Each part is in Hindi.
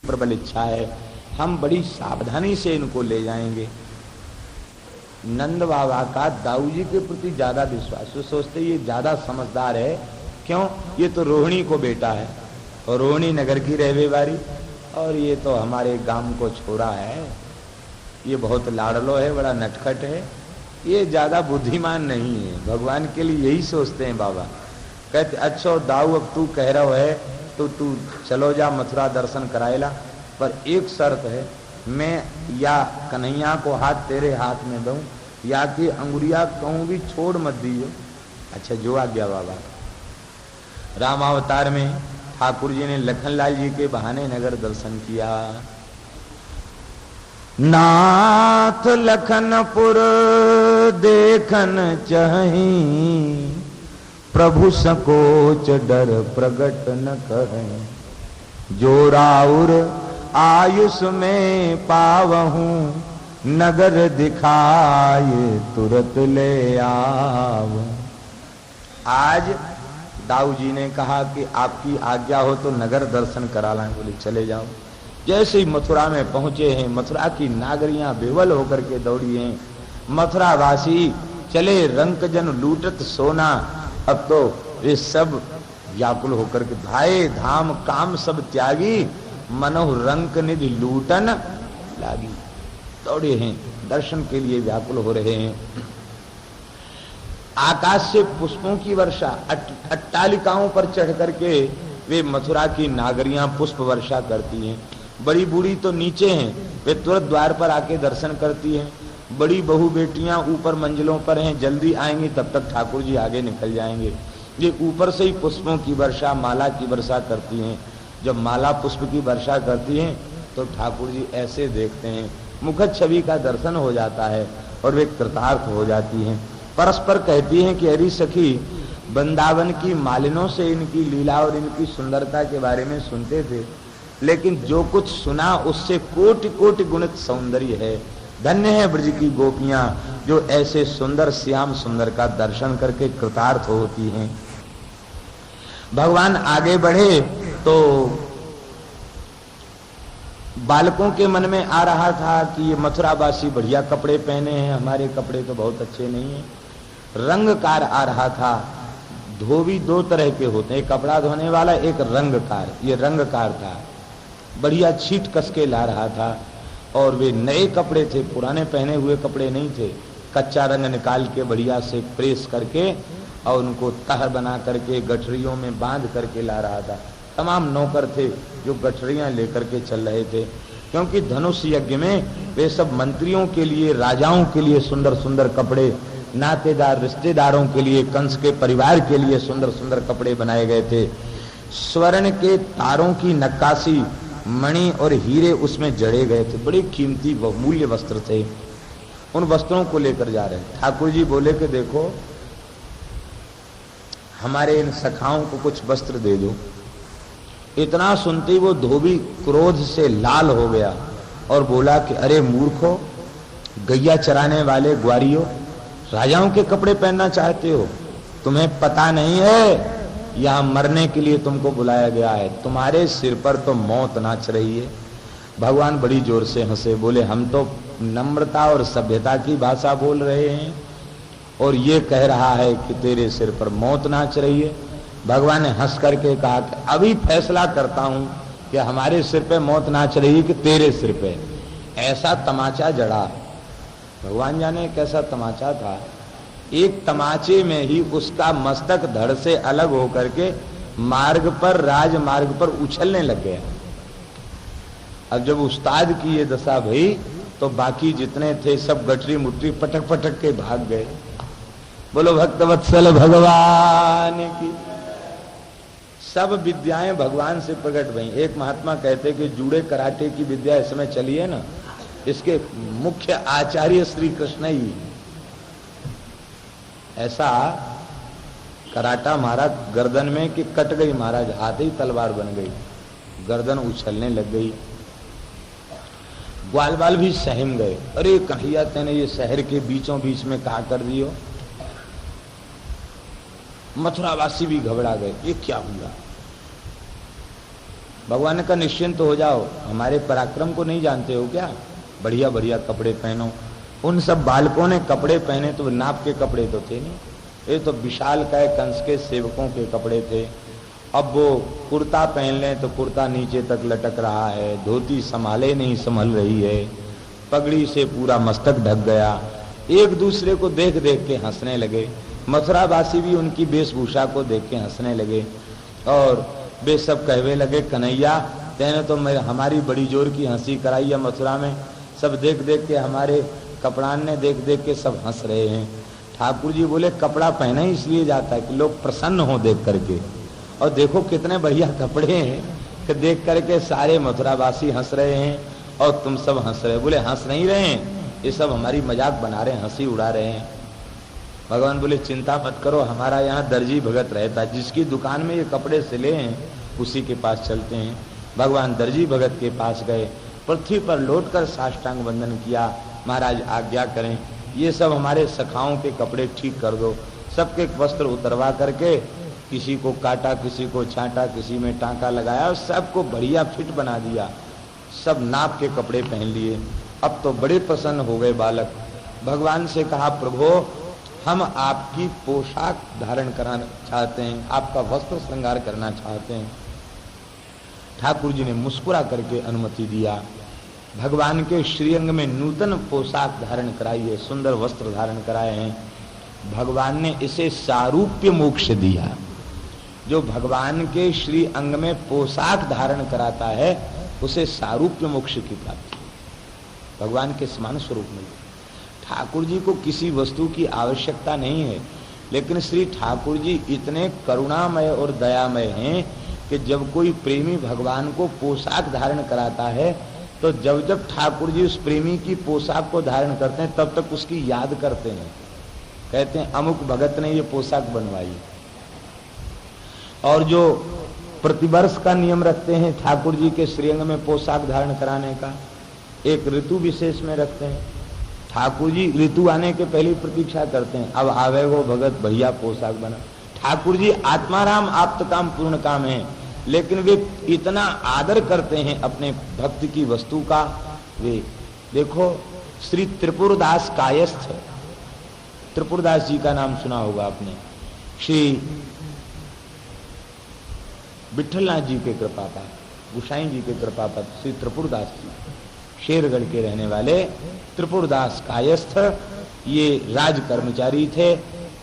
प्रबल इच्छा है, हम बड़ी सावधानी से इनको ले जाएंगे। नंद बाबा का दाऊ जी के प्रति ज्यादा विश्वास, वो सोचते ये ज्यादा समझदार है। क्यों? ये तो रोहिणी को बेटा है और रोहिणी नगर की रहवे वाली, और ये तो हमारे गांव को छोरा है, ये बहुत लाडलो है, बड़ा नटखट है, ये ज्यादा बुद्धिमान नहीं है। भगवान के लिए यही सोचते हैं बाबा। कहते अच्छा दाऊ, अब तू कह रहा है तो तू चलो जा मथुरा दर्शन कराएला, पर एक शर्त है, मैं या कन्हैया को हाथ तेरे हाथ में दूं या कि अंगुरिया कहूं भी छोड़ मत दियो। अच्छा जो आ गया बाबा। रामावतार में ठाकुर जी ने लखनलाल जी के बहाने नगर दर्शन किया। नाथ लखनपुर देखन चाही, प्रभु संकोच डर प्रगट न करें, जो राउर आयुष में पावहूं, नगर दिखाए तुरत ले आव। आज दाऊ जी ने कहा कि आपकी आज्ञा हो तो नगर दर्शन करा लाएं। बोले चले जाओ। जैसे ही मथुरा में पहुंचे हैं, मथुरा की नागरियां बेवल होकर के दौड़ी हैं। मथुरा वासी चले रंकजन लूटत सोना, अब तो वे सब व्याकुल होकर के धाये धाम काम सब त्यागी, मनोह रंक निधि लूटन लागी। दौड़े हैं, दर्शन के लिए व्याकुल हो रहे हैं। आकाश से पुष्पों की वर्षा, अट्टालिकाओं पर चढ़ करके वे मथुरा की नागरियां पुष्प वर्षा करती हैं। बड़ी बूढ़ी तो नीचे हैं, वे तुरंत द्वार पर आके दर्शन करती हैं। बड़ी बहू बेटियां ऊपर मंजिलों पर हैं, जल्दी आएंगी तब तक ठाकुर जी आगे निकल जाएंगे। ये ऊपर से ही पुष्पों की वर्षा, माला की वर्षा करती हैं। जब माला पुष्प की वर्षा करती हैं तो ठाकुर जी ऐसे देखते हैं, मुखद छवि का दर्शन हो जाता है और वे कृतार्थ हो जाती हैं। परस्पर कहती हैं कि अरे सखी, वृंदावन की मालिनों से इनकी लीला और इनकी सुंदरता के बारे में सुनते थे, लेकिन जो कुछ सुना उससे कोटि कोटि गुणित सौंदर्य है। धन्य है ब्रज की गोपियां जो ऐसे सुंदर श्याम सुंदर का दर्शन करके कृतार्थ होती हैं। भगवान आगे बढ़े तो बालकों के मन में आ रहा था कि ये मथुरावासी बढ़िया कपड़े पहने हैं, हमारे कपड़े तो बहुत अच्छे नहीं हैं। रंगकार आ रहा था। धोबी दो तरह के होते हैं, एक कपड़ा धोने वाला, एक रंगकार। ये रंगकार था, बढ़िया छीट कस के ला रहा था। और वे नए कपड़े थे, पुराने पहने हुए कपड़े नहीं थे। कच्चा रंग निकाल के बढ़िया से प्रेस करके और उनको तह बना करके गठरियों में बांध करके ला रहा था। तमाम नौकर थे जो गठरियां लेकर के चल रहे थे, क्योंकि धनुष यज्ञ में वे सब मंत्रियों के लिए, राजाओं के लिए सुंदर सुंदर कपड़े, नातेदार रिश्तेदारों के लिए, कंस के परिवार के लिए सुंदर सुंदर कपड़े बनाए गए थे। स्वर्ण के तारों की नक्काशी, मणि और हीरे उसमें जड़े गए थे। बड़े कीमती बहुमूल्य वस्त्र थे। उन वस्त्रों को लेकर जा रहे हैं। ठाकुर जी बोले कि देखो, हमारे इन सखाओं को कुछ वस्त्र दे दो। इतना सुनते वो धोबी क्रोध से लाल हो गया और बोला कि अरे मूर्खो, गैया चराने वाले ग्वारियों, राजाओं के कपड़े पहनना चाहते हो? तुम्हें पता नहीं है यहाँ मरने के लिए तुमको बुलाया गया है, तुम्हारे सिर पर तो मौत नाच रही है। भगवान बड़ी जोर से हंसे, बोले हम तो नम्रता और सभ्यता की भाषा बोल रहे हैं और ये कह रहा है कि तेरे सिर पर मौत नाच रही है। भगवान ने हंस करके कहा कि अभी फैसला करता हूं कि हमारे सिर पे मौत नाच रही है कि तेरे सिर पे। ऐसा तमाचा जड़ा। भगवान जाने कैसा तमाचा था। एक तमाचे में ही उसका मस्तक धड़ से अलग होकर के मार्ग पर, राजमार्ग पर उछलने लग गया। अब जब उस्ताद की ये दशा भई तो बाकी जितने थे सब गठरी मुठरी पटक पटक के भाग गए। बोलो भक्तवत्सल भगवान की। सब विद्याएं भगवान से प्रकट भई। एक महात्मा कहते कि जूड़े कराटे की विद्या इस समय चली है ना, इसके मुख्य आचार्य श्री कृष्ण ही। ऐसा कराटा मारा गर्दन में कि कट गई महाराज, हाथ ही तलवार बन गई, गर्दन उछलने लग गई। ग्वाल बाल भी सहम गए। अरे कन्हैया, तेने ये शहर के बीचों बीच में कहा कर दियो। मथुरावासी भी घबरा गए, ये क्या हुआ। भगवान ने कहा निश्चिंत हो जाओ, हमारे पराक्रम को नहीं जानते हो क्या? बढ़िया बढ़िया कपड़े पहनो। उन सब बालकों ने कपड़े पहने तो नाप के कपड़े तो थे नहीं, ये तो विशाल काय कंस के सेवकों के कपड़े थे। अब वो कुर्ता पहन लें तो कुर्ता नीचे तक लटक रहा है, धोती संभाले नहीं संभल रही है, पगड़ी से पूरा मस्तक ढक गया। एक दूसरे को देख देख के हंसने लगे। मथुरावासी भी उनकी वेशभूषा को देख के हंसने लगे और वे सब कहवे लगे, कन्हैया तेने तो हमारी बड़ी जोर की हंसी कराई है मथुरा में, सब देख देख के हमारे कपड़ान ने देख देख के सब हंस रहे हैं। ठाकुर जी बोले कपड़ा पहना ही इसलिए जाता है कि लोग प्रसन्न हो देख करके, और देखो कितने बढ़िया कपड़े हैं कि देख करके सारे मथुरावासी हंस रहे हैं और तुम सब हंस रहे। बोले हंस नहीं रहे हैं, ये सब हमारी मजाक बना रहे हैं, हंसी उड़ा रहे हैं। भगवान बोले चिंता मत करो, हमारा यहाँ दर्जी भगत रहता है, जिसकी दुकान में ये कपड़े सिले हैं उसी के पास चलते हैं। भगवान दर्जी भगत के पास गए, पृथ्वी पर लौटकर साष्टांग वंदन किया। महाराज आज्ञा करें, ये सब हमारे सखाओं के कपड़े ठीक कर दो। सबके वस्त्र उतरवा करके किसी को काटा, किसी को छांटा, किसी में टांका लगाया और सबको बढ़िया फिट बना दिया। सब नाप के कपड़े पहन लिए। अब तो बड़े प्रसन्न हो गए बालक। भगवान से कहा, प्रभु हम आपकी पोशाक धारण कराना चाहते हैं, आपका वस्त्र श्रृंगार करना चाहते हैं। ठाकुर जी ने मुस्कुरा करके अनुमति दिया। भगवान के श्रीअंग में नूतन पोशाक धारण कराई है, सुंदर वस्त्र धारण कराए हैं। भगवान ने इसे सारूप्य मोक्ष दिया। जो भगवान के श्री अंग में पोशाक धारण कराता है उसे सारूप्य मोक्ष की प्राप्ति, भगवान के समान स्वरूप में। ठाकुर जी को किसी वस्तु की आवश्यकता नहीं है, लेकिन श्री ठाकुर जी इतने करुणामय और दयामय हैं कि जब कोई प्रेमी भगवान को पोशाक धारण कराता है तो जब जब ठाकुर जी उस प्रेमी की पोशाक को धारण करते हैं तब तक उसकी याद करते हैं, कहते हैं अमुक भगत ने ये पोशाक बनवाई। और जो प्रतिवर्ष का नियम रखते हैं ठाकुर जी के श्रीअंग में पोशाक धारण कराने का, एक ऋतु विशेष में रखते हैं। ठाकुर जी ऋतु आने के पहले प्रतीक्षा करते हैं, अब आवे वो भगत बढ़िया पोशाक बना। ठाकुर जी आत्माराम आप्त काम पूर्ण काम है, लेकिन वे इतना आदर करते हैं अपने भक्त की वस्तु का। वे देखो श्री त्रिपुरदास कायस्थ, त्रिपुरदास जी का नाम सुना होगा आपने, श्री विठलनाथ जी के कृपा पात्र, गोसाई जी के कृपा पात्र श्री त्रिपुरदास जी, शेरगढ़ के रहने वाले त्रिपुरदास कायस्थ, ये राज कर्मचारी थे।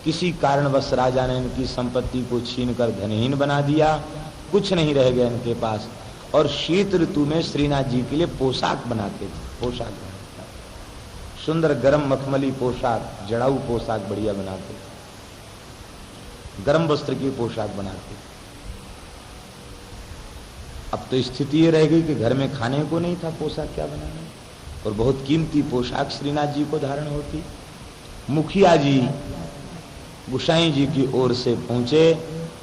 किसी कारणवश राजा ने इनकी संपत्ति को छीनकर धनहीन बना दिया, कुछ नहीं रह गया इनके पास। और शीत ऋतु में श्रीनाथ जी के लिए पोशाक बनाते थे, पोशाक बनाते, सुंदर गरम मखमली पोशाक, जड़ाऊ पोशाक बढ़िया बनाते, गरम वस्त्र की पोशाक बनाते। अब तो स्थिति ये रह गई कि घर में खाने को नहीं था, पोशाक क्या बनाना, और बहुत कीमती पोशाक श्रीनाथ जी को धारण होती। मुखिया जी गोसाई जी की ओर से पहुंचे,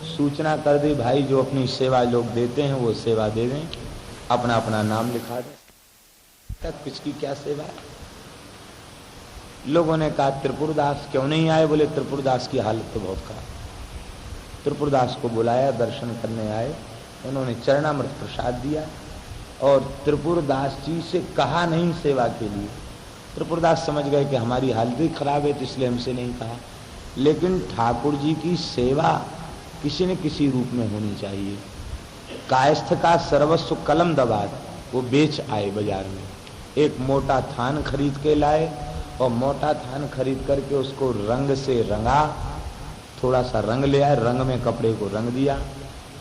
सूचना कर दी भाई जो अपनी सेवा लोग देते हैं वो सेवा दे दें, अपना अपना नाम लिखा दें। किसकी क्या सेवा है? लोगों ने कहा त्रिपुरदास क्यों नहीं आए? बोले त्रिपुरदास की हालत तो बहुत खराब। त्रिपुरदास को बुलाया, दर्शन करने आए, उन्होंने चरणामृत प्रसाद दिया और त्रिपुरदास जी से कहा नहीं सेवा के लिए। त्रिपुरदास समझ गए कि हमारी हालत ही खराब है तो इसलिए हमसे नहीं कहा। लेकिन ठाकुर जी की सेवा किसी न किसी रूप में होनी चाहिए। कायस्थ का सर्वस्व कलम दबाद वो बेच आए बाजार में, एक मोटा थान खरीद के लाए और मोटा थान खरीद करके उसको रंग से रंगा, थोड़ा सा रंग ले आए, रंग में कपड़े को रंग दिया।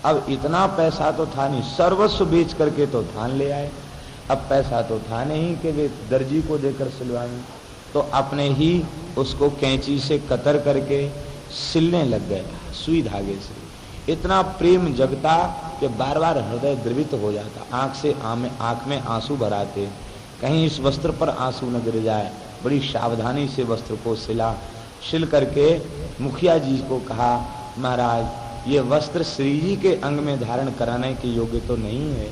अब इतना पैसा तो था नहीं, सर्वस्व बेच करके तो थान ले आए। अब पैसा तो था नहीं कि वे दर्जी को देकर सिलवाएं, तो अपने ही उसको कैंची से कतर करके सिलने लग गए सुई धागे से। इतना प्रेम जगता कि बार बार हृदय द्रवित हो जाता, आंख में आंसू भर आते, कहीं इस वस्त्र पर आंसू न गिर जाए। बड़ी सावधानी से वस्त्र को सिल करके मुखिया जी को कहा, महाराज ये वस्त्र श्री जी के अंग में धारण कराने के योग्य तो नहीं है,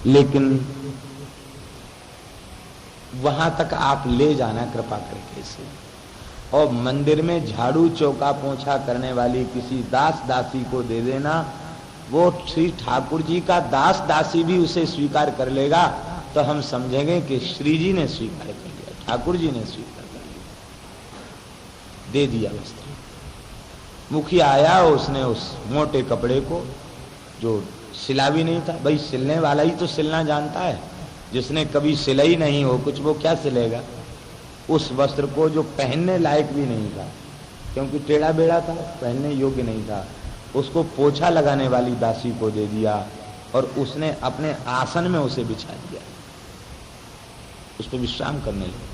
लेकिन वहां तक आप ले जाना कृपा करके से, और मंदिर में झाड़ू चौका पोंछा करने वाली किसी दास दासी को दे देना, वो श्री ठाकुर जी का दास दासी भी उसे स्वीकार कर लेगा तो हम समझेंगे कि श्री जी ने स्वीकार कर लिया, ठाकुर जी ने स्वीकार कर लिया, दे दिया वस्त्र। मुखिया आया, उसने उस मोटे कपड़े को, जो सिला भी नहीं था, भाई सिलने वाला ही तो सिलना जानता है, जिसने कभी सिलाई नहीं हो कुछ वो क्या सिलेगा, उस वस्त्र को जो पहनने लायक भी नहीं था क्योंकि टेढ़ा बेड़ा था, पहनने योग्य नहीं था, उसको पोछा लगाने वाली दासी को दे दिया और उसने अपने आसन में उसे बिछा दिया, उस पर विश्राम करने लगे।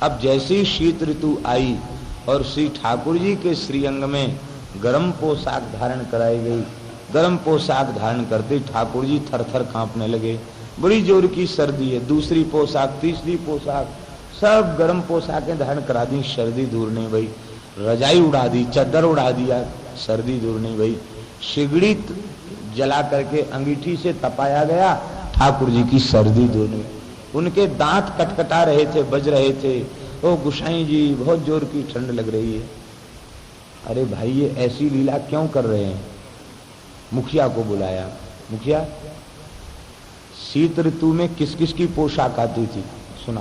अब जैसी शीत ऋतु आई और श्री ठाकुर जी के श्रीअंग में गर्म पोशाक धारण कराई गई, गर्म पोशाक धारण करते ठाकुर जी थर थर कांपने लगे, बड़ी जोर की सर्दी है, दूसरी पोशाक तीसरी पोशाक सब गर्म पोशाकें धारण करा दी, सर्दी दूर नहीं भई, रजाई उड़ा दी, चादर उड़ा दिया, सर्दी दूर नहीं भई, सिगड़ी जला करके अंगीठी से तपाया गया, ठाकुर जी की सर्दी दूर नहीं, उनके दांत कटकटा रहे थे, बज रहे थे, ओ गुसाई जी बहुत जोर की ठंड लग रही है। अरे भाई ये ऐसी लीला क्यों कर रहे हैं? मुखिया को बुलाया, मुखिया शीत ऋतु में किस किस की पोशाक आती थी सुना?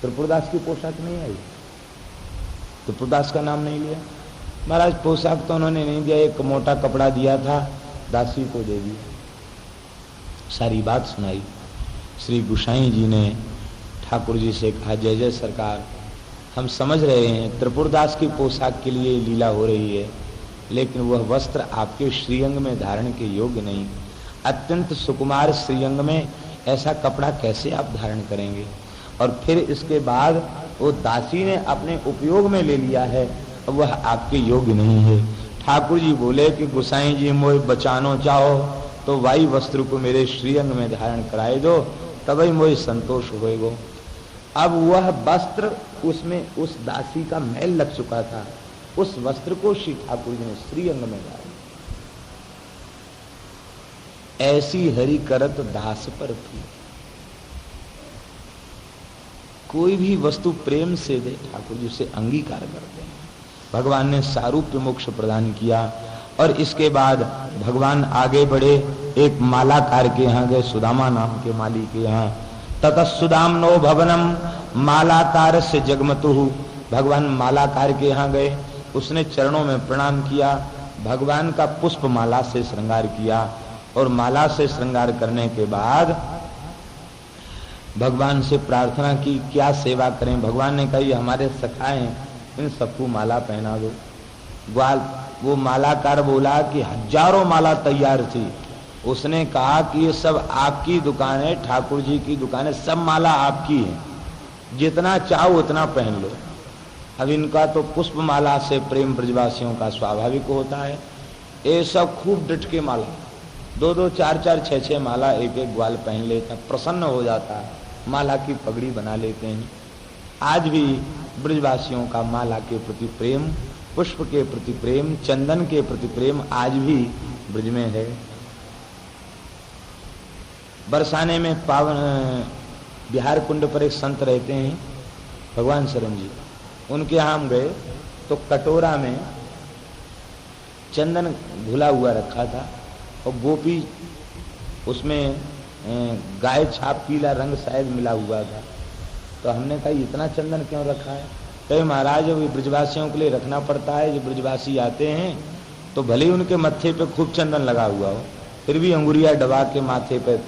त्रिपुरदास की पोशाक नहीं आई, त्रिपुरदास का नाम नहीं लिया। महाराज पोशाक तो उन्होंने नहीं दिया, एक मोटा कपड़ा दिया था, दासी को दे दिया। सारी बात सुनाई। श्री गुसाई जी ने ठाकुर जी से कहा, जय जय सरकार, हम समझ रहे हैं त्रिपुरदास की पोशाक के लिए लीला हो रही है, लेकिन वह वस्त्र आपके श्रीअंग में धारण के योग्य नहीं, अत्यंत सुकुमार श्रीअंग में ऐसा कपड़ा कैसे आप धारण करेंगे? और फिर इसके बाद वो दासी ने अपने उपयोग में ले लिया है, वह आपके योग्य नहीं है। ठाकुर जी बोले कि गुसाई जी मोए बचानो चाहो तो वाई वस्त्र को मेरे श्रीअंग में धारण कराए दो, तभी मोए संतोष होएगो। अब वह वस्त्र उसमें उस दासी का मैल लग चुका था, उस वस्त्र को श्री ठाकुर जी ने श्रीअंग में डाला। ऐसी हरि करत दास पर थी। कोई भी वस्तु प्रेम से दे ठाकुर जी उसे अंगीकार करते हैं। भगवान ने सारूप्य मोक्ष प्रदान किया और इसके बाद भगवान आगे बढ़े, एक मालाकार के यहाँ गए, सुदामा नाम के माली के यहाँ। ततः सुदामनो भवनम मालाकार से जगमतु। भगवान मालाकार के यहाँ गए, उसने चरणों में प्रणाम किया, भगवान का पुष्प माला से श्रृंगार किया और माला से श्रृंगार करने के बाद भगवान से प्रार्थना की क्या सेवा करें। भगवान ने कहा ये हमारे सखा हैं, इन सबको माला पहना दो। ग्वाल वो मालाकार बोला कि हजारों माला तैयार थी, उसने कहा कि ये सब आपकी दुकान है, ठाकुर जी की दुकान है, सब माला आपकी है, जितना चाहो उतना पहन लो। अब इनका तो पुष्प माला से प्रेम ब्रजवासियों का स्वाभाविक होता है, ये सब खूब डट के माला, दो दो चार चार छह छह माला एक एक ग्वाल पहन लेते हैं, प्रसन्न हो जाता है, माला की पगड़ी बना लेते हैं। आज भी ब्रजवासियों का माला के प्रति प्रेम, पुष्प के प्रति प्रेम, चंदन के प्रति प्रेम आज भी ब्रज में है। बरसाने में पावन बिहार कुंड पर एक संत रहते हैं भगवान शरण जी, उनके यहाँ हम गए तो कटोरा में चंदन घुला हुआ रखा था और गोपी उसमें गाय छाप पीला रंग शायद मिला हुआ था। तो हमने कहा इतना चंदन क्यों रखा है? कहे महाराज वो ब्रजवासियों के लिए रखना पड़ता है, जो ब्रजवासी आते हैं तो भले ही उनके मत्थे पे खूब चंदन लगा हुआ हो, फिर भी अंगुरिया दबा के माथे पे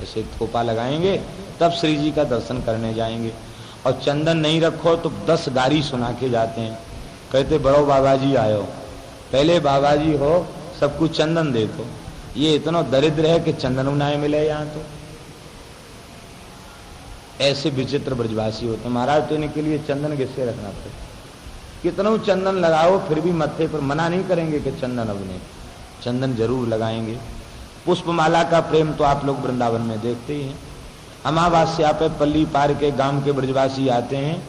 ऐसे थोपा लगाएंगे, तब श्री जी का दर्शन करने जाएंगे। और चंदन नहीं रखो तो 10 गारी सुना के जाते हैं, कहते बड़ो बाबा जी आयो, पहले बाबा जी हो सबको चंदन दे दो। ये इतना दरिद्र है कि चंदन उनाए मिले यहाँ तो। ऐसे विचित्र ब्रजवासी होते हैं। महाराज तो इनके लिए चंदन किससे रखना पड़े, कितना चंदन लगाओ फिर भी मत्थे पर मना नहीं करेंगे कि चंदन अब नहीं, चंदन जरूर लगाएंगे। पुष्पमाला का प्रेम तो आप लोग वृंदावन में देखते ही हैं। अमावास्या पे पल्ली पार के गांव के ब्रजवासी आते हैं,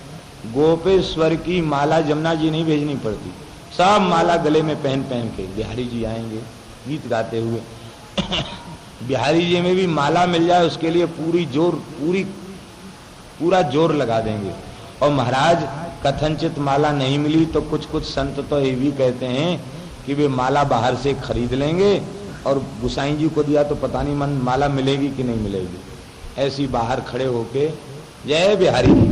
गोपेश्वर की माला जमुना जी नहीं भेजनी पड़ती, सब माला गले में पहन पहन के बिहारी जी आएंगे गीत गाते हुए। बिहारी जी में भी माला मिल जाए उसके लिए पूरा जोर लगा देंगे। और महाराज कथनचित माला नहीं मिली तो कुछ कुछ संत तो ये भी कहते हैं कि वे माला बाहर से खरीद लेंगे और गुसाई जी को दिया तो पता नहीं मन माला मिलेगी कि नहीं मिलेगी। ऐसी बाहर खड़े होके जय बिहारी जी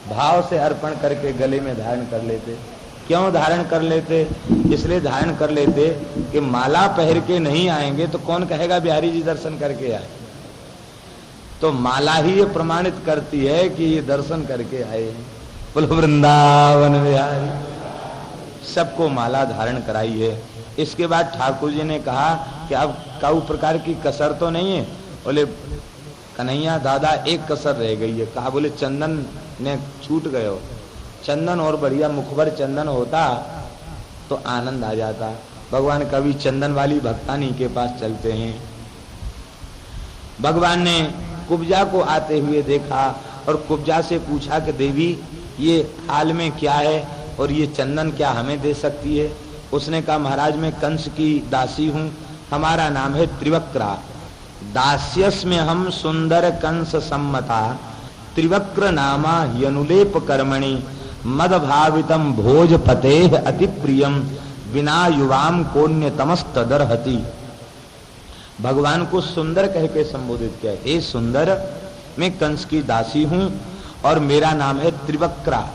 भाव से अर्पण करके गले में धारण कर लेते। क्यों धारण कर लेते? इसलिए धारण कर लेते कि माला पहन के नहीं आएंगे तो कौन कहेगा बिहारी जी दर्शन करके आए। तो माला ही ये प्रमाणित करती है कि ये दर्शन करके आए हैं। बोलो वृंदावन बिहारी। सबको माला धारण कराई है। इसके बाद ठाकुर जी ने कहा कि अब काऊ प्रकार की कसर तो नहीं है। बोले कन्हैया दादा एक कसर रह गई है। कहा बोले चंदन ने छूट गए हो। चंदन और बढ़िया मुखबर चंदन होता तो आनंद आ जाता। भगवान कभी चंदन वाली भक्तानी के पास चलते हैं। भगवान ने कुब्जा को आते हुए देखा और कुब्जा से पूछा कि देवी ये हाल में क्या है और ये चंदन क्या हमें दे सकती है? उसने कहा महाराज मैं कंस की दासी हूँ, हमारा नाम है त्रिवक्रा। दास्यस में हम सुंदर कंस सम्मता त्रिवक्र नामा यनुलेप कर्मणि मद भावितम भोजपते अति प्रियम बिना युवाम कोन्य तमस्तदरहति। भगवान को सुंदर कह के संबोधित किया। हे सुंदर, मैं कंस की दासी हूं और मेरा नाम है त्रिवक्रा।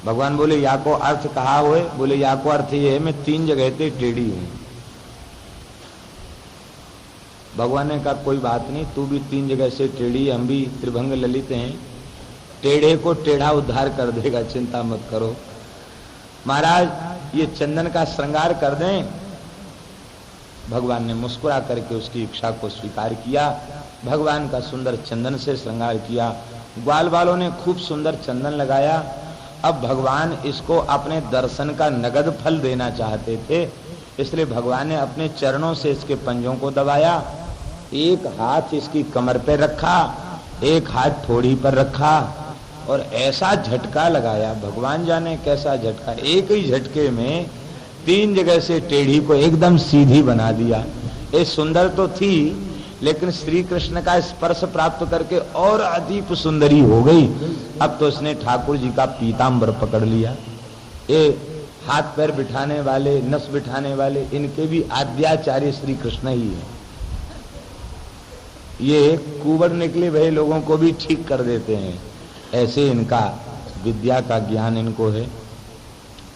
भगवान बोले या को अर्थ कहा हुए? बोले या को अर्थ ये है मैं 3 जगह से टेढ़ी हूं। भगवान ने कहा कोई बात नहीं, तू भी 3 जगह से टेढ़ी, हम भी त्रिभंग ललित हैं, टेढ़े को टेढ़ा उद्धार कर देगा, चिंता मत करो। महाराज ये चंदन का श्रृंगार कर दें। भगवान ने मुस्कुरा करके उसकी इच्छा को स्वीकार किया। भगवान का सुंदर चंदन से श्रृंगार किया। ग्वाल वालों ने खूब सुंदर चंदन लगाया। अब भगवान इसको अपने दर्शन का नगद फल देना चाहते थे, इसलिए भगवान ने अपने चरणों से इसके पंजों को दबाया। एक हाथ इसकी कमर पे रखा, एक हाथ ठोड़ी पर रखा और ऐसा झटका लगाया। भगवान जाने कैसा झटका। एक ही झटके में 3 जगह से टेढ़ी को एकदम सीधी बना दिया। ये सुंदर तो थी लेकिन श्री कृष्ण का स्पर्श प्राप्त करके और अधिक सुंदरी हो गई। अब तो उसने ठाकुर जी का पीतांबर पकड़ लिया। ये हाथ पैर बिठाने वाले, नस बिठाने वाले, इनके भी आद्याचार्य श्री कृष्ण ही है। ये कुंवर निकले भले लोगों को भी ठीक कर देते हैं, ऐसे इनका विद्या का ज्ञान इनको है।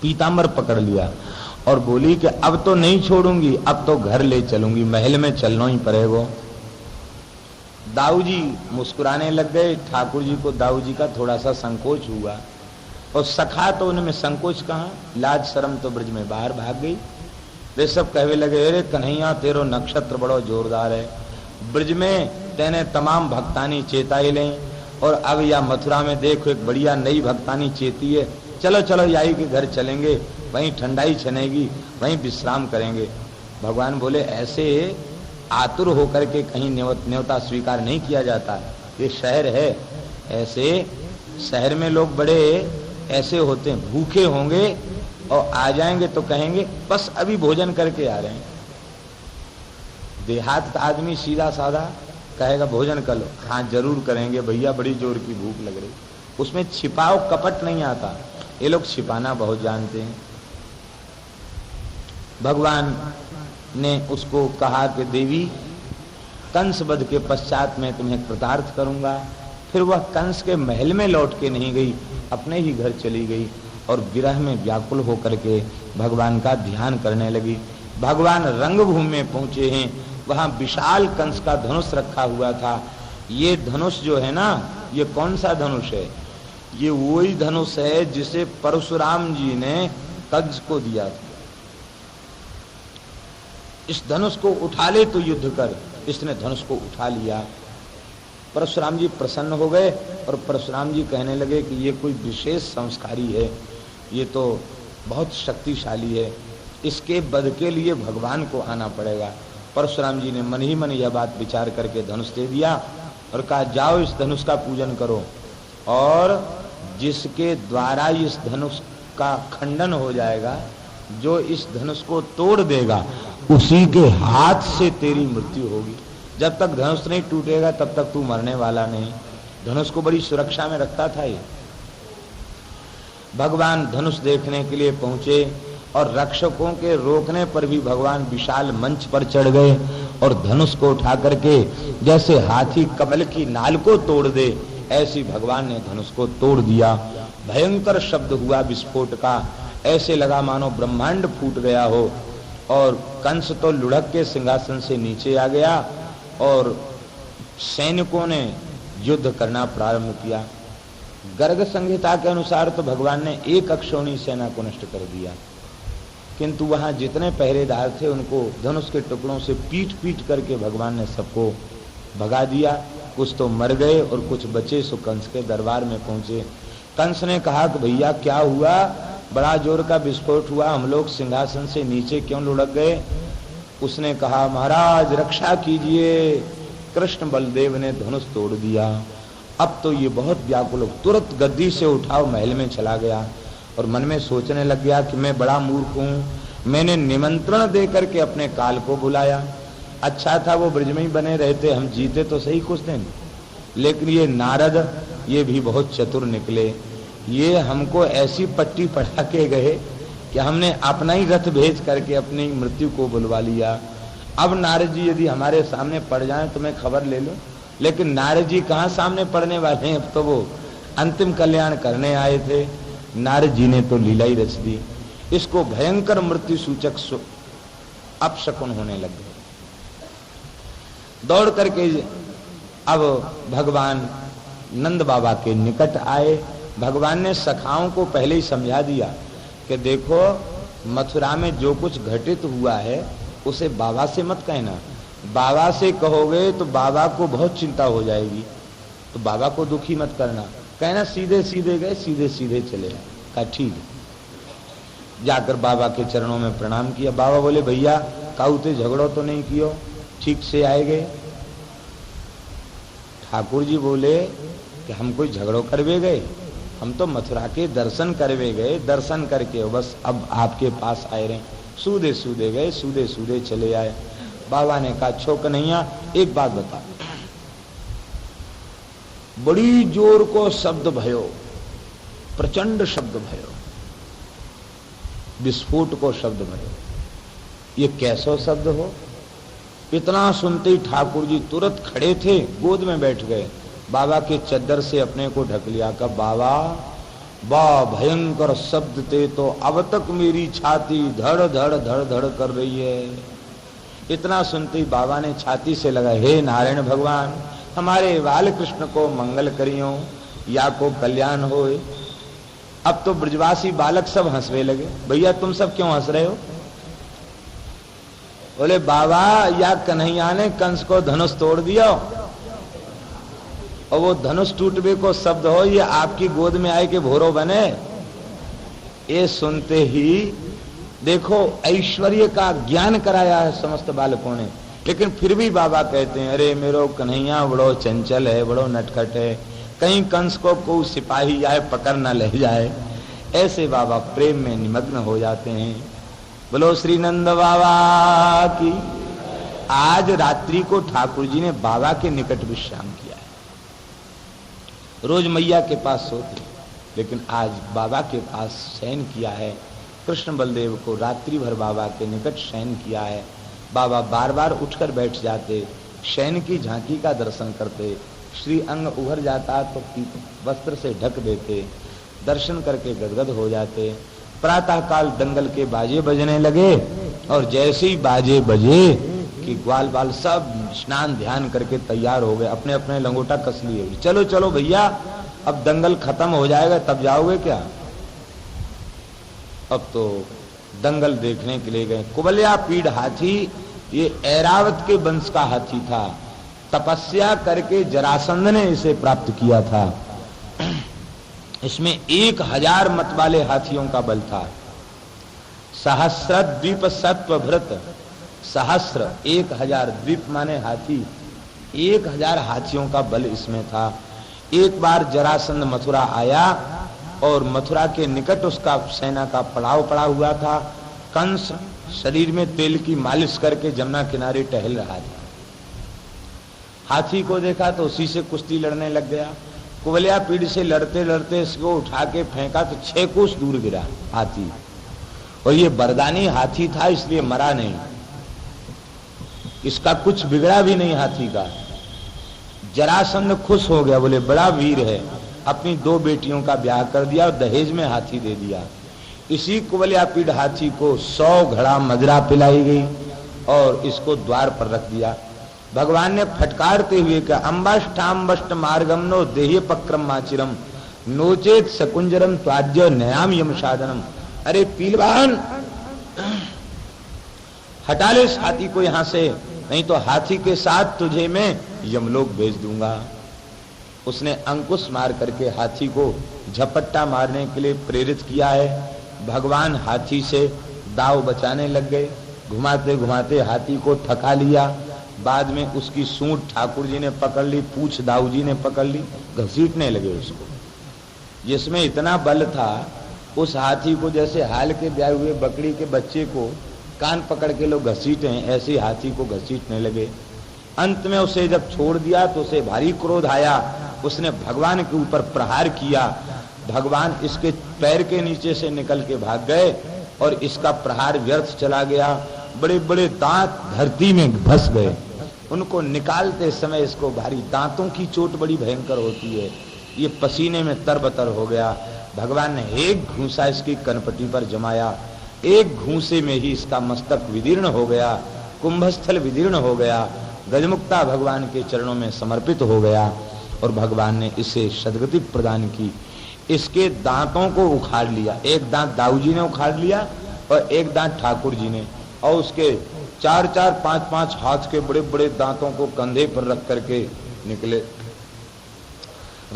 पीतांबर पकड़ लिया और बोली कि अब तो नहीं छोड़ूंगी, अब तो घर ले चलूंगी, महल में चलना ही पड़ेगा। दाऊ जी मुस्कुराने लग गए। ठाकुर जी को दाऊ जी का थोड़ा सा संकोच हुआ और सखा तो उनमें संकोच कहाँ, लाज शर्म तो ब्रज में बाहर भाग गई। वे सब कहने लगे अरे कन्हैया तेरो नक्षत्र बड़ो जोरदार है, ब्रज में तेने तमाम भक्तानी चेताई लें और अब या मथुरा में देखो एक बढ़िया नई भक्तानी चेती है, चलो चलो याई के घर चलेंगे, वहीं ठंडाई छनेगी, वहीं विश्राम करेंगे। भगवान बोले ऐसे आतुर होकर के कहीं न्योता स्वीकार नहीं किया जाता, ये शहर है। ऐसे शहर में लोग बड़े ऐसे होते हैं, भूखे होंगे और आ जाएंगे तो कहेंगे बस अभी भोजन करके आ रहे हैं। देहात का आदमी सीधा साधा कहेगा भोजन कर लो, हाँ जरूर करेंगे भैया, बड़ी जोर की भूख लग रही। उसमें छिपाओ कपट नहीं आता, ये लोग छिपाना बहुत जानते हैं। भगवान ने उसको कहा कि देवी कंस वध के पश्चात मैं तुम्हें कृतार्थ करूंगा। फिर वह कंस के महल में लौट के नहीं गई, अपने ही घर चली गई और विरह में व्याकुल होकर के भगवान का ध्यान करने लगी। भगवान रंगभूमि में पहुंचे हैं, वहां विशाल कंस का धनुष रखा हुआ था। ये धनुष जो है ना, ये कौन सा धनुष है? ये वही धनुष है जिसे परशुराम जी ने कंस को दिया था। इस धनुष को उठा ले तो युद्ध कर। इसने धनुष को उठा लिया। परशुराम जी प्रसन्न हो गए और परशुराम जी कहने लगे कि ये कोई विशेष संस्कारी है, ये तो बहुत शक्तिशाली है, इसके वध के लिए भगवान को आना पड़ेगा। परशुराम जी ने मन ही मन यह बात विचार करके धनुष दे दिया और कहा जाओ इस धनुष का पूजन करो और जिसके द्वारा इस धनुष का खंडन हो जाएगा, जो इस धनुष को तोड़ देगा, उसी के हाथ से तेरी मृत्यु होगी। जब तक धनुष नहीं टूटेगा तब तक तू मरने वाला नहीं। धनुष को बड़ी सुरक्षा में रखता था ये। भगवान धनुष देखने के लिए पहुंचे और रक्षकों के रोकने पर भी भगवान विशाल मंच पर चढ़ गए और धनुष को उठा करके जैसे हाथी कमल की नाल को तोड़ दे ऐसी भगवान ने धनुष को तोड़ दिया। भयंकर शब्द हुआ विस्फोट का, ऐसे लगा मानो ब्रह्मांड फूट गया हो। और कंस तो लुढ़क के सिंहासन से नीचे आ गया और सैनिकों ने युद्ध करना प्रारंभ किया। गर्ग संहिता के अनुसार तो भगवान ने एक अक्षौणी सेना को नष्ट कर दिया, किंतु वहां जितने पहरेदार थे उनको धनुष के टुकड़ों से पीट पीट करके भगवान ने सबको भगा दिया। कुछ तो मर गए और कुछ बचे सो कंस के दरबार में पहुंचे। कंस ने कहा कि भैया क्या हुआ, बड़ा जोर का विस्फोट हुआ, हम लोग सिंहासन से नीचे क्यों लुढ़क गए। उसने कहा महाराज रक्षा कीजिए, कृष्ण बलदेव ने धनुष तोड़ दिया। अब तो ये बहुत व्याकुल, तुरंत गद्दी से उठाओ महल में चला गया और मन में सोचने लग गया कि मैं बड़ा मूर्ख हूं, मैंने निमंत्रण दे करके अपने काल को बुलाया। अच्छा था वो ब्रज में ही बने रहते, हम जीते तो सही कुछ दिन, लेकिन ये नारद ये भी बहुत चतुर निकले। ये हमको ऐसी पट्टी पढ़ा के गए कि हमने अपना ही रथ भेज करके अपनी मृत्यु को बुलवा लिया। अब नारद जी यदि हमारे सामने पड़ जाएं तो मैं खबर ले लूं, लेकिन नारद जी कहाँ सामने पड़ने वाले हैं, अब तो वो अंतिम कल्याण करने आए थे। नारद जी ने तो लीला ही रच दी। इसको भयंकर मृत्यु सूचक अपशकुन होने लग गए। दौड़ करके अब भगवान नंद बाबा के निकट आए। भगवान ने सखाओं को पहले ही समझा दिया कि देखो मथुरा में जो कुछ घटित हुआ है उसे बाबा से मत कहना, बाबा से कहोगे तो बाबा को बहुत चिंता हो जाएगी, तो बाबा को दुखी मत करना, कहना सीधे सीधे गए सीधे सीधे चले आए। कहा ठीक है। जाकर बाबा के चरणों में प्रणाम किया। बाबा बोले भैया काउते झगड़ो तो नहीं कियो, ठीक से आए गए। ठाकुर जी बोले कि हम कोई झगड़ो करवे गए, हम तो मथुरा के दर्शन करवे गए, दर्शन करके बस अब आपके पास आए रहे। सूदे सूदे गए सूदे सूदे चले आए। बाबा ने कहा छोक नैया एक बात बता, बड़ी जोर को शब्द भयो, प्रचंड शब्द भयो, विस्फोट को शब्द भयो, ये कैसो शब्द हो। इतना सुनते ही ठाकुर जी तुरंत खड़े थे, गोद में बैठ गए, बाबा के चद्दर से अपने को ढक लिया। का बाबा बा भयंकर शब्द थे, तो अब तक मेरी छाती धड़ धड़ धड़ धड़ कर रही है। इतना सुनते ही बाबा ने छाती से लगा, हे नारायण भगवान हमारे बाल कृष्ण को मंगल करियो या को कल्याण होए। अब तो ब्रजवासी बालक सब हंसने लगे। भैया तुम सब क्यों हंस रहे हो? बोले बाबा या कन्हैया ने कंस को धनुष तोड़ दिया और वो धनुष टूटवे को शब्द हो, ये आपकी गोद में आए के भोरो बने। ये सुनते ही देखो ऐश्वर्य का ज्ञान कराया है समस्त बालकों ने, लेकिन फिर भी बाबा कहते हैं अरे मेरो कन्हैया बड़ो चंचल है, बड़ो नटखट है, कहीं कंस को कोई सिपाही आए पकड़ न ले जाए। ऐसे बाबा प्रेम में निमग्न हो जाते हैं। बोलो श्री नंद बाबा की। आज रात्रि को ठाकुर जी ने बाबा के निकट विश्राम किया है। रोज मैया के पास सोते, लेकिन आज बाबा के पास शयन किया है। कृष्ण बलदेव को रात्रि भर बाबा के निकट शयन किया है। बाबा बार बार उठकर बैठ जाते, शयन की झांकी का दर्शन करते, श्री अंग उभर जाता तो वस्त्र से ढक देते, दर्शन करके गदगद हो जाते। प्रातः काल दंगल के बाजे बजने लगे और जैसे ही बाजे बजे कि ग्वाल बाल सब स्नान ध्यान करके तैयार हो गए, अपने अपने लंगोटा कस लिए। चलो चलो भैया अब दंगल खत्म हो जाएगा तब जाओगे क्या? अब तो दंगल देखने के लिए गए। कुबलिया पीड़ हाथी ये ऐरावत के वंश का हाथी था, तपस्या करके जरासंध ने इसे प्राप्त किया था। इसमें 1000 मत वाले हाथियों का बल था। सहस्र द्वीप सत्व भृत, सहस्र 1000 द्वीप माने हाथी, 1000 हाथियों का बल इसमें था। एक बार जरासंध मथुरा आया और मथुरा के निकट उसका सेना का पड़ाव पड़ा हुआ था। कंस शरीर में तेल की मालिश करके जमुना किनारे टहल रहा था। हाथी को देखा तो उसी से कुश्ती लड़ने लग गया। कुवलिया पीड़ से लड़ते लड़ते इसको उठा के फेंका तो 6 कोस दूर गिरा हाथी, और ये बरदानी हाथी था इसलिए मरा नहीं, इसका कुछ बिगड़ा भी नहीं हाथी का। जरासंध खुश हो गया, बोले बड़ा वीर है, अपनी 2 बेटियों का ब्याह कर दिया और दहेज में हाथी दे दिया। इसी कुवलिया पीड़ हाथी को 100 घड़ा मदिरा पिलाई गई और इसको द्वार पर रख दिया। भगवान ने फटकारते हुए कहा, अम्बाष्टाम्बष्ट मार्गम नो देह्य पक्रम माचिरम नोचेत सकुंजरम त्वाज्य नयाम यम साधनम। अरे पीलवान, हटा ले इस हाथी को यहां से, नहीं तो हाथी के साथ तुझे मैं यमलोक भेज दूंगा। उसने अंकुश मार करके हाथी को झपट्टा मारने के लिए प्रेरित किया है। भगवान हाथी से दाव बचाने लग गए, घुमाते घुमाते हाथी को थका लिया। बाद में उसकी सूंड ठाकुर जी ने पकड़ ली, पूछ दाऊ जी ने पकड़ ली, घसीटने लगे उसको। जिसमें इतना बल था, उस हाथी को जैसे हाल के ब्याए हुए बकरी के बच्चे को कान पकड़ के लोग घसीटे हैं, ऐसे हाथी को घसीटने लगे। अंत में उसे जब छोड़ दिया तो उसे भारी क्रोध आया, उसने भगवान के ऊपर प्रहार किया। भगवान इसके पैर के नीचे से निकल के भाग गए और इसका प्रहार व्यर्थ चला गया। बड़े बड़े दांत धरती में धंस गए। उनको निकालते समय इसको भारी दांतों की चोट बड़ी भयंकर होती है, ये पसीने में तरबतर हो गया। भगवान ने एक घूंसा इसकी कनपटी पर जमाया, एक घूंसे में ही इसका मस्तक विदीर्ण हो गया, कुंभस्थल विदीर्ण हो गया, गजमुक्ता भगवान के चरणों में समर्पित हो गया और भगवान ने इसे सद्गति प्रदान की। इसके दांतों को उखाड़ लिया, एक दांत दाऊ जी ने उखाड़ लिया और एक दांत ठाकुर जी ने, और उसके 4-4, 5-5 हाथ के बड़े बड़े दांतों को कंधे पर रख करके निकले।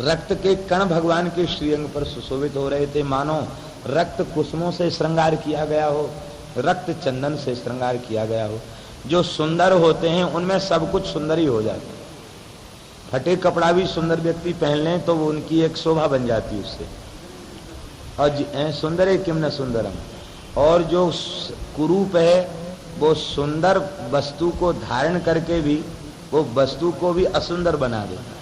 रक्त के कण भगवान के श्रीअंग पर सुशोभित हो रहे थे, मानो रक्त कुसुमों से श्रृंगार किया गया हो, रक्त चंदन से श्रृंगार किया गया हो। जो सुंदर होते हैं उनमें सब कुछ सुंदर ही हो जाता है। फटे कपड़ा भी सुंदर व्यक्ति पहन लें तो वो उनकी एक शोभा बन जाती है उससे। और सुंदर है किम न सुंदरम, और जो कुरूप है वो सुंदर वस्तु को धारण करके भी वो वस्तु को भी असुंदर बना देता है।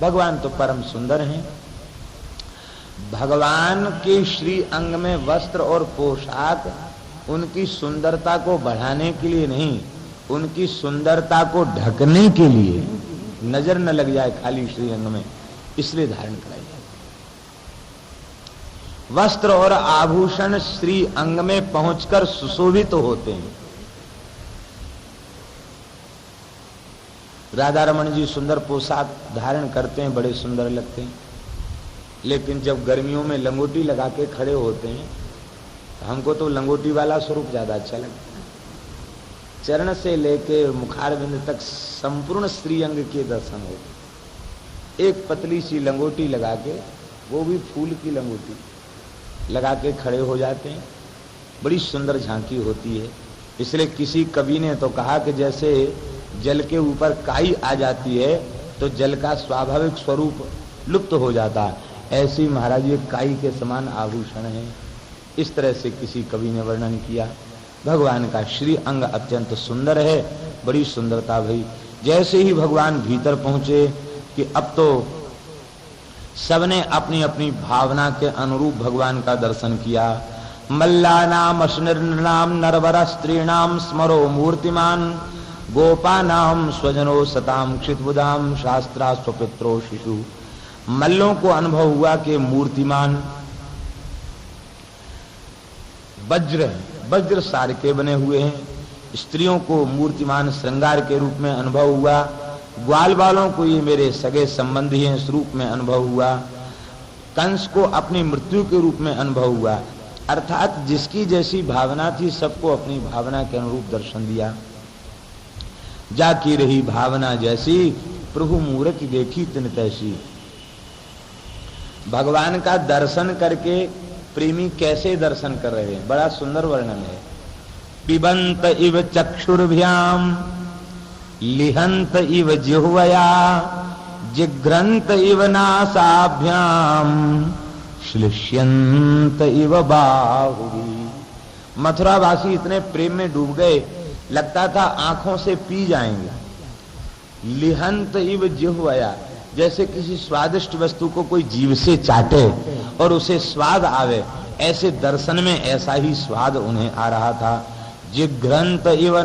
भगवान तो परम सुंदर हैं। भगवान के श्री अंग में वस्त्र और पोशाक उनकी सुंदरता को बढ़ाने के लिए नहीं, उनकी सुंदरता को ढकने के लिए, नजर न लग जाए खाली श्री अंग में, इसलिए धारण कराई जाए। वस्त्र और आभूषण श्री अंग में पहुंचकर सुशोभित होते हैं। राधा रमन जी सुंदर पोशाक धारण करते हैं, बड़े सुंदर लगते हैं, लेकिन जब गर्मियों में लंगोटी लगा के खड़े होते हैं, हमको तो लंगोटी वाला स्वरूप ज्यादा अच्छा लगता है। चरण से लेके मुखारबिंद तक संपूर्ण श्री अंग के दर्शन होते। एक पतली सी लंगोटी लगा के, वो भी फूल की लंगोटी लगा के खड़े हो जाते हैं, बड़ी सुंदर झांकी होती है। इसलिए किसी कवि ने तो कहा कि जैसे जल के ऊपर काई आ जाती है तो जल का स्वाभाविक स्वरूप लुप्त हो जाता है, ऐसी महाराज ये काई के समान आभूषण है। इस तरह से किसी कवि ने वर्णन किया। भगवान का श्री अंग अत्यंत सुंदर है, बड़ी सुंदरता भई। जैसे ही भगवान भीतर पहुंचे कि अब तो सबने अपनी अपनी भावना के अनुरूप भगवान का दर्शन किया। मल्लानाम अश्निर्नाम नरवर स्त्रीणाम स्मरो मूर्तिमान गोपानाम स्वजनो सताम क्षितबुदाम शास्त्रा स्वपित्रो शिशु। मल्लों को अनुभव हुआ कि मूर्तिमान वज्र सार के बने हुए हैं। स्त्रियों को मूर्तिमान श्रृंगार के रूप में अनुभव हुआ। ग्वाल बालों को ये मेरे सगे संबंधी हैं इस रूप में अनुभव हुआ। कंस को अपनी मृत्यु के रूप में अनुभव हुआ। अर्थात जिसकी जैसी भावना थी सबको अपनी भावना के अनुरूप दर्शन दिया। जाकी रही भावना जैसी प्रभु मूरत देखी तिन तैसी। भगवान का दर्शन करके प्रेमी कैसे दर्शन कर रहे हैं, बड़ा सुंदर वर्णन है। पिबंत इव चक्षुर्भ्याम लिहंत इव जिह्वया जिघ्रंत इव नासाभ्याम श्लिष्यंत इव बाहुवी। मथुरावासी इतने प्रेम में डूब गए, लगता था आंखों से पी जाएंगे। लिहंत इव जिह्वया, जैसे किसी स्वादिष्ट वस्तु को कोई जीभ से चाटे और उसे स्वाद आवे, ऐसे दर्शन में ऐसा ही स्वाद उन्हें आ रहा था। जिघ्रंत इव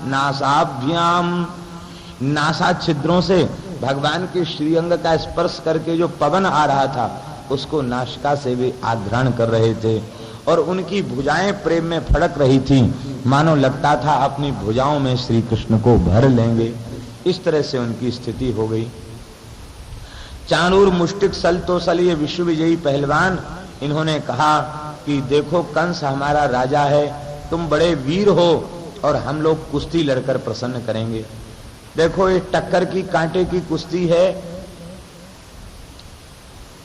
नासाभ्याम, नासा छिद्रों से भगवान के श्रीअंग का स्पर्श करके जो पवन आ रहा था उसको नासिका से वे आघ्राण कर रहे थे और उनकी भुजाएं प्रेम में फड़क रही थी, मानो लगता था अपनी भुजाओं में श्री कृष्ण को भर लेंगे। इस तरह से उनकी स्थिति हो गई। चाणूर, मुष्टिक, सल तोसल, ये विश्व विजयी पहलवान, इन्होंने कहा कि देखो कंस हमारा राजा है, तुम बड़े वीर हो और हम लोग कुश्ती लड़कर प्रसन्न करेंगे। देखो ये टक्कर की कांटे की कुश्ती है,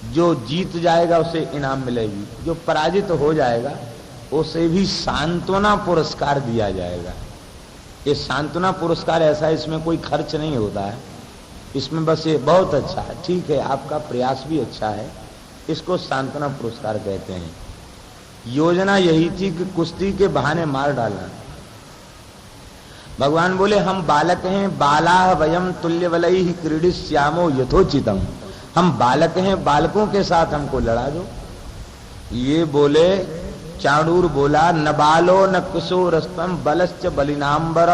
जो जीत जाएगा उसे इनाम मिलेगी, जो पराजित हो जाएगा उसे भी सांत्वना पुरस्कार दिया जाएगा। ये सांत्वना पुरस्कार ऐसा है, इसमें कोई खर्च नहीं होता है, इसमें बस ये बहुत अच्छा है, ठीक है आपका प्रयास भी अच्छा है, इसको सांत्वना पुरस्कार कहते हैं। योजना यही थी कि कुश्ती के बहाने मार डालना। भगवान बोले हम बालक हैं, बाला वयम तुल्यवलैः क्रीडिष्यामो यथोचितम, हम बालक हैं, बालकों के साथ हमको लड़ा दो। ये बोले, चाणूर बोला न बालो न कुशोरस्तम बलश्च बलिनांबर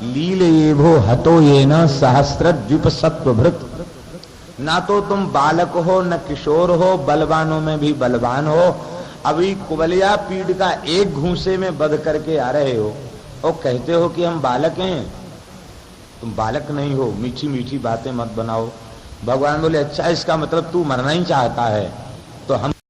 लील येभो हतो ये न सहस्र द्वीप सत्वभृत। ना तो तुम बालक हो न किशोर हो, बलवानों में भी बलवान हो, अभी कुबलिया पीड़ का एक घूंसे में बध करके आ रहे हो और कहते हो कि हम बालक हैं। तुम बालक नहीं हो, मीठी मीठी बातें मत बनाओ। भगवान बोले अच्छा इसका मतलब तू मरना ही चाहता है, तो हम